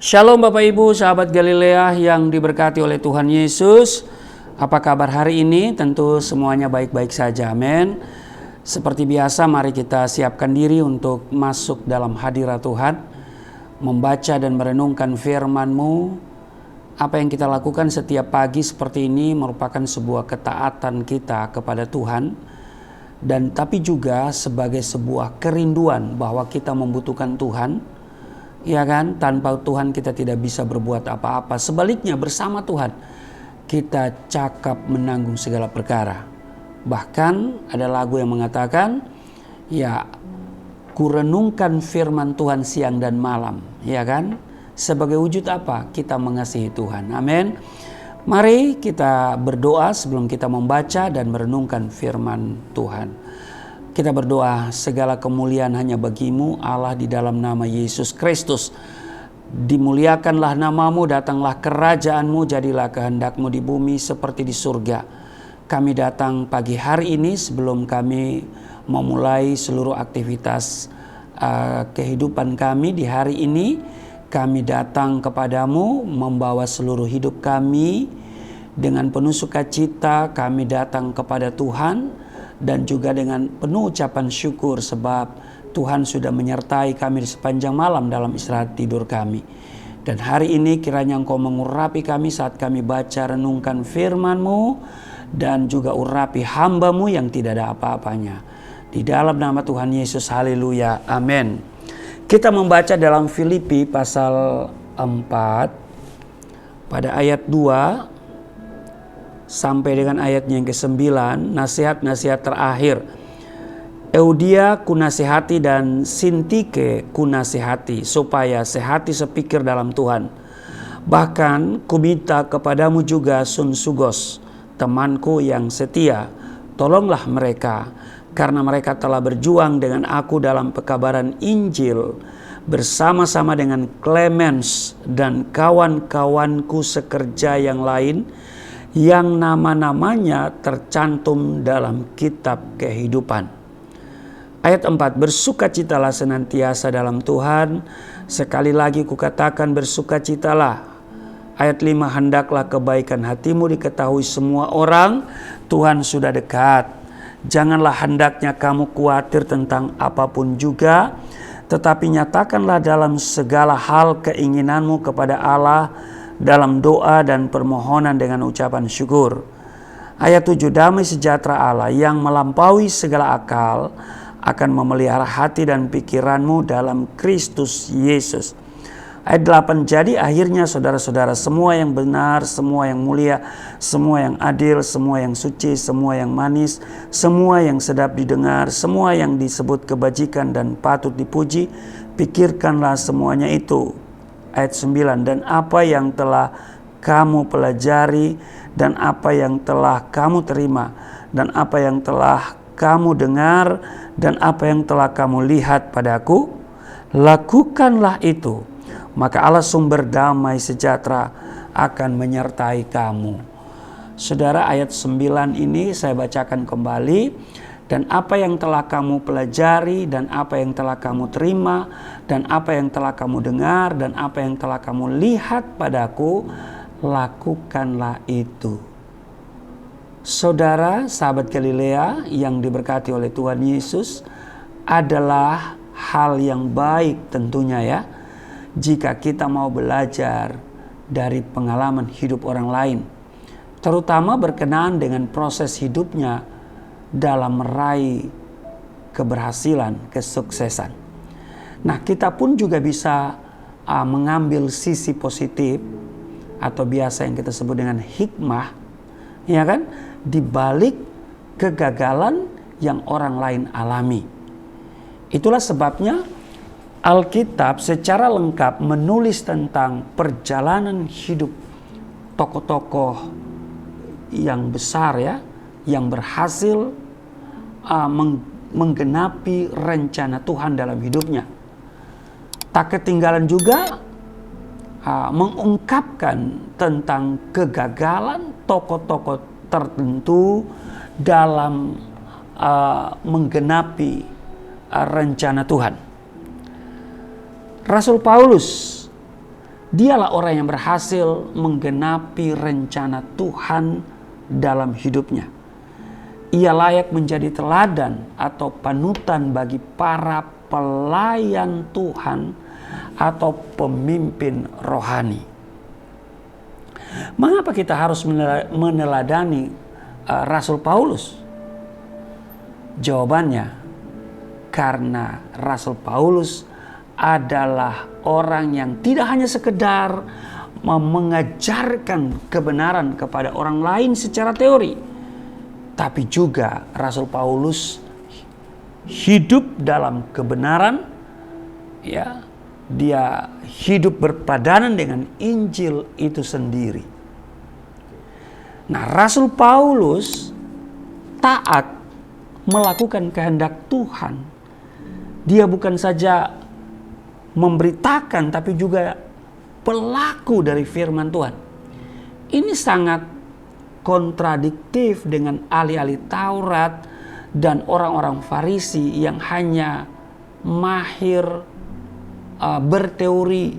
Shalom Bapak Ibu, sahabat Galilea yang diberkati oleh Tuhan Yesus. Apa kabar hari ini? Tentu semuanya baik-baik saja, amin. Seperti biasa, mari kita siapkan diri untuk masuk dalam hadirat Tuhan, membaca dan merenungkan firman-Mu. Apa yang kita lakukan setiap pagi seperti ini merupakan sebuah ketaatan kita kepada Tuhan, dan tapi juga sebagai sebuah kerinduan bahwa kita membutuhkan Tuhan. Ya kan, tanpa Tuhan kita tidak bisa berbuat apa-apa. Sebaliknya bersama Tuhan kita cakap menanggung segala perkara. Bahkan ada lagu yang mengatakan, ya, kurenungkan firman Tuhan siang dan malam. Ya kan, sebagai wujud apa? Kita mengasihi Tuhan. Amin. Mari kita berdoa sebelum kita membaca dan merenungkan firman Tuhan. Kita berdoa, segala kemuliaan hanya bagi-Mu Allah, di dalam nama Yesus Kristus. Dimuliakanlah nama-Mu, datanglah kerajaan-Mu, jadilah kehendak-Mu di bumi seperti di surga. Kami datang pagi hari ini sebelum kami memulai seluruh aktivitas kehidupan kami di hari ini. Kami datang kepadamu membawa seluruh hidup kami dengan penuh sukacita. Kami datang kepada Tuhan dan juga dengan penuh ucapan syukur sebab Tuhan sudah menyertai kami di sepanjang malam dalam istirahat tidur kami. Dan hari ini kiranya Engkau mengurapi kami saat kami baca renungkan firman-Mu, dan juga urapi hamba-Mu yang tidak ada apa-apanya. Di dalam nama Tuhan Yesus, haleluya, amin. Kita membaca dalam Filipi pasal 4 pada ayat 2 sampai dengan ayatnya yang ke-9, nasihat-nasihat terakhir. Eudia kunasihati dan Sintike kunasihati, supaya sehati sepikir dalam Tuhan. Bahkan kuminta kepadamu juga Sunsugos, temanku yang setia. Tolonglah mereka, karena mereka telah berjuang dengan aku dalam pekabaran Injil, bersama-sama dengan Clemens dan kawan-kawanku sekerja yang lain, yang nama-namanya tercantum dalam kitab kehidupan. Ayat 4, bersukacitalah senantiasa dalam Tuhan. Sekali lagi kukatakan, bersukacitalah. Ayat 5, hendaklah kebaikan hatimu diketahui semua orang. Tuhan sudah dekat. Janganlah hendaknya kamu khawatir tentang apapun juga, tetapi nyatakanlah dalam segala hal keinginanmu kepada Allah dalam doa dan permohonan dengan ucapan syukur. Ayat 7, damai sejahtera Allah yang melampaui segala akal akan memelihara hati dan pikiranmu dalam Kristus Yesus. Ayat 8, jadi akhirnya saudara-saudara, semua yang benar, semua yang mulia, semua yang adil, semua yang suci, semua yang manis, semua yang sedap didengar, semua yang disebut kebajikan dan patut dipuji, pikirkanlah semuanya itu. Ayat 9, dan apa yang telah kamu pelajari, dan apa yang telah kamu terima, dan apa yang telah kamu dengar, dan apa yang telah kamu lihat padaku, lakukanlah itu. Maka Allah sumber damai sejahtera akan menyertai kamu. Saudara, ayat 9 ini saya bacakan kembali. Dan apa yang telah kamu pelajari, dan apa yang telah kamu terima, dan apa yang telah kamu dengar, dan apa yang telah kamu lihat padaku, lakukanlah itu. Saudara, sahabat Galilea yang diberkati oleh Tuhan Yesus, adalah hal yang baik tentunya ya, jika kita mau belajar dari pengalaman hidup orang lain, terutama berkenaan dengan proses hidupnya dalam meraih keberhasilan, kesuksesan. Nah, kita pun juga bisa mengambil sisi positif atau biasa yang kita sebut dengan hikmah, ya kan, di balik kegagalan yang orang lain alami. Itulah sebabnya Alkitab secara lengkap menulis tentang perjalanan hidup tokoh-tokoh yang besar ya, yang berhasil menggenapi rencana Tuhan dalam hidupnya. Tak ketinggalan juga mengungkapkan tentang kegagalan tokoh-tokoh tertentu dalam menggenapi rencana Tuhan. Rasul Paulus Dialah orang yang berhasil menggenapi rencana Tuhan dalam hidupnya. Ia layak menjadi teladan atau panutan bagi para pelayan Tuhan atau pemimpin rohani. Mengapa kita harus meneladani Rasul Paulus? Jawabannya, karena Rasul Paulus adalah orang yang tidak hanya sekedar mengajarkan kebenaran kepada orang lain secara teori, tapi juga Rasul Paulus hidup dalam kebenaran, ya. Dia hidup berpadanan dengan Injil itu sendiri. Nah, Rasul Paulus taat melakukan kehendak Tuhan. Dia bukan saja memberitakan, tapi juga pelaku dari firman Tuhan. Ini sangat kontradiktif dengan ahli-ahli Taurat dan orang-orang Farisi yang hanya mahir berteori,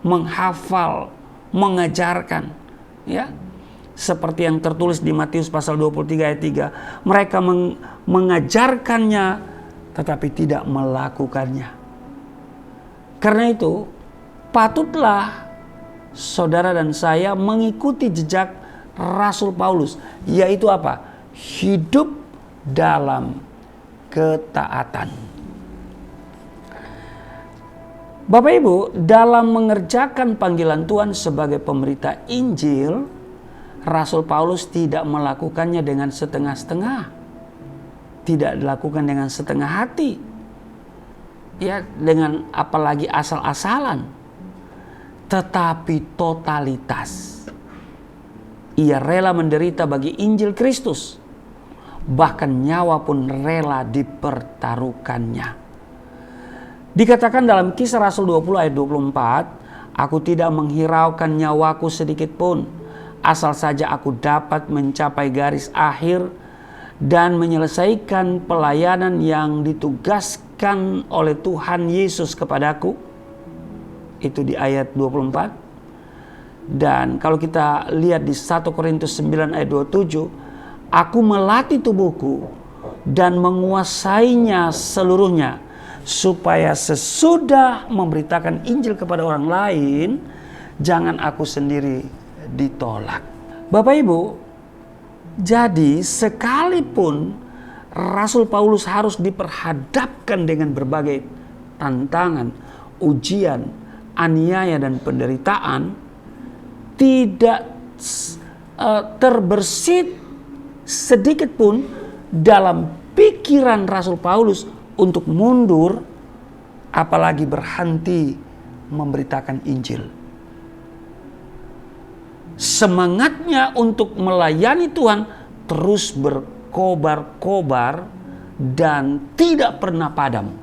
menghafal, mengajarkan, ya. Seperti yang tertulis di Matius pasal 23 ayat 3, mereka mengajarkannya tetapi tidak melakukannya. Karena itu, patutlah saudara dan saya mengikuti jejak Rasul Paulus, yaitu apa? Hidup dalam ketaatan. Bapak Ibu, dalam mengerjakan panggilan Tuhan sebagai pemberita Injil, Rasul Paulus tidak melakukannya dengan setengah-setengah. Tidak dilakukan dengan setengah hati. Ya, dengan apalagi asal-asalan. Tetapi totalitas. Ia rela menderita bagi Injil Kristus. Bahkan nyawa pun rela dipertaruhkannya. Dikatakan dalam Kisah Rasul 20 ayat 24, aku tidak menghiraukan nyawaku sedikit pun, asal saja aku dapat mencapai garis akhir dan menyelesaikan pelayanan yang ditugaskan oleh Tuhan Yesus kepadaku. Itu di ayat 24. Dan kalau kita lihat di 1 Korintus 9 ayat 27, aku melatih tubuhku dan menguasainya seluruhnya, supaya sesudah memberitakan Injil kepada orang lain, jangan aku sendiri ditolak. Bapak Ibu, jadi sekalipun Rasul Paulus harus diperhadapkan dengan berbagai tantangan, ujian, aniaya dan penderitaan, tidak terbersit sedikit pun dalam pikiran Rasul Paulus untuk mundur, apalagi berhenti memberitakan Injil. Semangatnya untuk melayani Tuhan terus berkobar-kobar dan tidak pernah padam.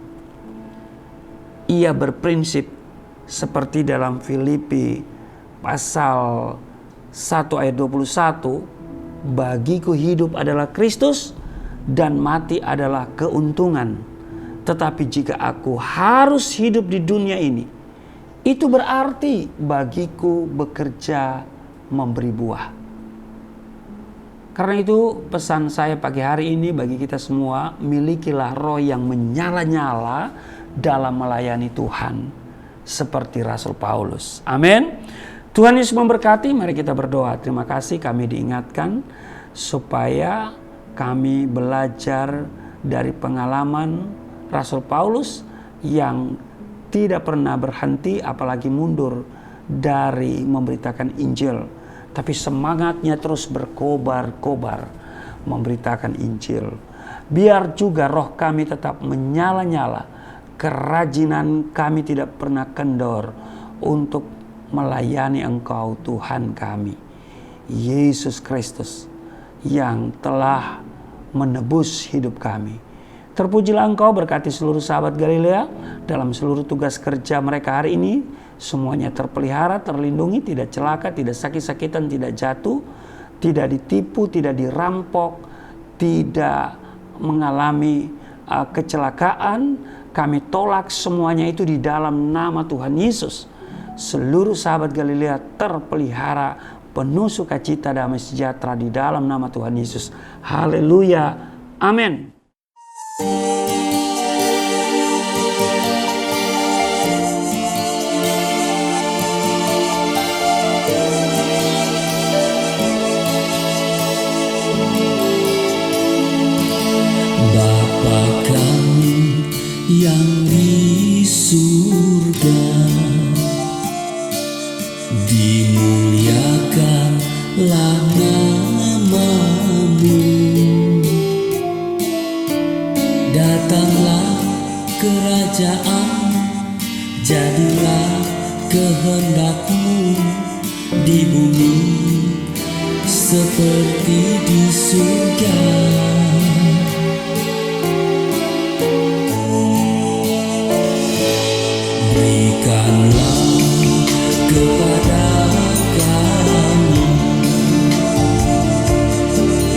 Ia berprinsip seperti dalam Filipi pasal 1 ayat 21, bagiku hidup adalah Kristus dan mati adalah keuntungan. Tetapi jika aku harus hidup di dunia ini, itu berarti bagiku bekerja memberi buah. Karena itu pesan saya pagi hari ini bagi kita semua, milikilah roh yang menyala-nyala dalam melayani Tuhan seperti Rasul Paulus. Amin. Tuhan Yesus memberkati. Mari kita berdoa. Terima kasih kami diingatkan supaya kami belajar dari pengalaman Rasul Paulus yang tidak pernah berhenti apalagi mundur dari memberitakan Injil. Tapi semangatnya terus berkobar-kobar memberitakan Injil. Biar juga roh kami tetap menyala-nyala. Kerajinan kami tidak pernah kendor untuk melayani Engkau Tuhan kami, Yesus Kristus, yang telah menebus hidup kami. Terpujilah Engkau, berkati seluruh sahabat Galilea dalam seluruh tugas kerja mereka hari ini. Semuanya terpelihara, terlindungi, tidak celaka, tidak sakit-sakitan, tidak jatuh, tidak ditipu, tidak dirampok, tidak mengalami kecelakaan. Kami tolak semuanya itu di dalam nama Tuhan Yesus. seluruh sahabat Galilea terpelihara penuh sukacita damai sejahtera di dalam nama Tuhan Yesus. Haleluya. Amin. Bapa kami yang di surga, dimuliakanlah nama-Mu. Datanglah kerajaan, jadilah kehendak-Mu di bumi seperti di surga. Berikanlah kepada kami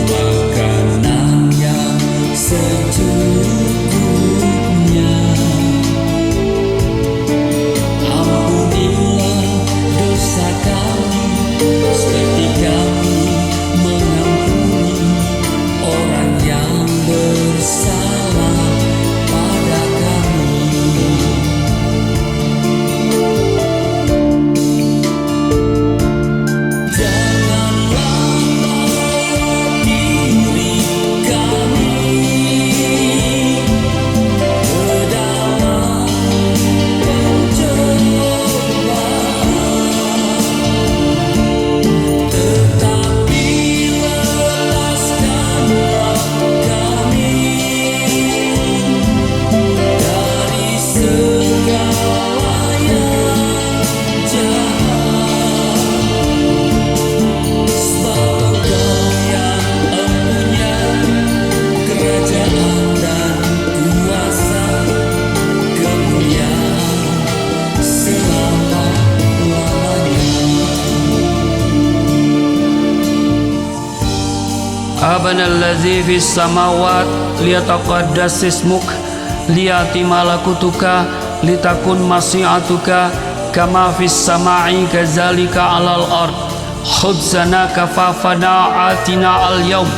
makanan yang secukupnya. Ampunilah dosa kami seperti kami mengampuni orang yang bersalah pada kami. Abana allazi fis samawat liyataqaddas ismuk liyati malakutuka litakun masyiatuka kama fis samai kadzalika alal ard khubzana kafafana atina al yawm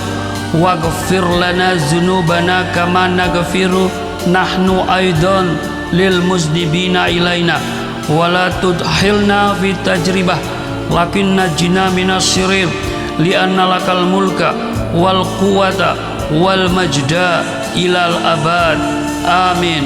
waghfir lana dzunubana kama naghfiru nahnu aidan lil muzdibina ilaina wala tudkhilna fit tajribah lakin najina minas syirir li'anna lakal mulka wal quwata wal majda ilal abad. Amin.